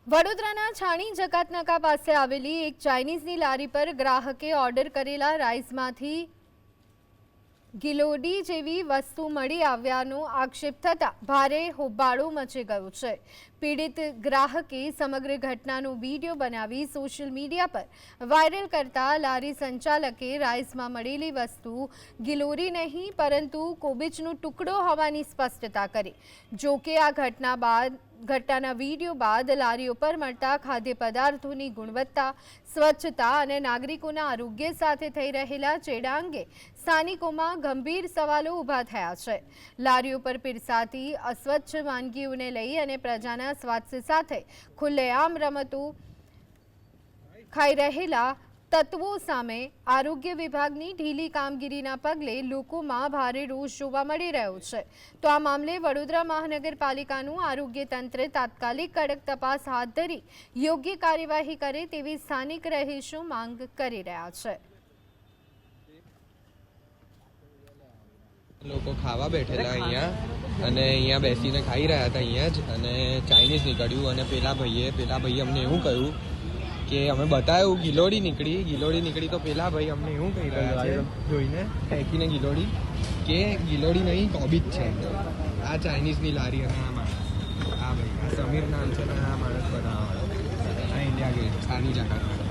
વડોદરાના છાણી જકાતનાકા પાસે આવેલી એક ચાઇનીઝની લારી પર ગ્રાહકે ઓર્ડર કરેલા રાઈસમાંથી ગિલોડી જેવી વસ્તુ મળી આવ્યાનો આક્ષેપ થતા ભારે હોબાળો મચી ગયો છે। પીડિત ગ્રાહકે સમગ્ર ઘટનાનો વિડીયો બનાવી સોશિયલ મીડિયા પર વાયરલ કરતા લારી સંચાલકે રાઈસમાં મળેલી વસ્તુ ગિલોરી નહીં પરંતુ કોબીજનો ટુકડો હોવાની સ્પષ્ટતા કરી। જો કે આ ઘટનાના વિડીયો બાદ લારીઓ પર મળતા ખાદ્ય પદાર્થોની ગુણવત્તા, સ્વચ્છતા અને નાગરિકોના આરોગ્ય સાથે થઈ રહેલા ચેડા અંગે સ્થાનિકોમાં ગંભીર સવાલો ઊભા થયા છે। લારીઓ પર પીરસાતી અસ્વચ્છ વાનગીઓને લઈ અને પ્રજાના સ્વાસ્થ્ય સાથે ખુલ્લેઆમ રમતો ખાઈ રહેલા તત્વો સામે આરોગ્ય વિભાગની ઢીલી કામગીરીના પગલે લોકોમાં ભારે રોષ જોવા મળી રહ્યો છે। તો આ મામલે વડોદરા મહાનગરપાલિકાનું આરોગ્ય તંત્ર તાત્કાલિક કડક તપાસ હાથ ધરી યોગ્ય કાર્યવાહી કરે તેવી સ્થાનિક રહીશો માંગ કરી રહ્યા છે। લોકો ખાવા બેઠેલા અહીંયા અને અહીંયા બેસીને ખાઈ રહ્યા હતા અહીંયા જ અને ચાઇનીઝ નીકળ્યું અને પેલા ભાઈએ અમને એવું કહ્યું કે અમે બતાવ્યું ગિલોડી નીકળી તો પેલા ભાઈ અમને એવું કહી રહ્યા છે જોઈને ફેંકીને ગિલોડી કે ગિલોડી નહીં કોબીજ છે। આ ચાઇનીઝની લારી અને આ માણસ આ સમીર નામ છે ને આ માણસ બનાવવાવાળો આ ઇન્ડિયા ગેટ છાની જકાતમાં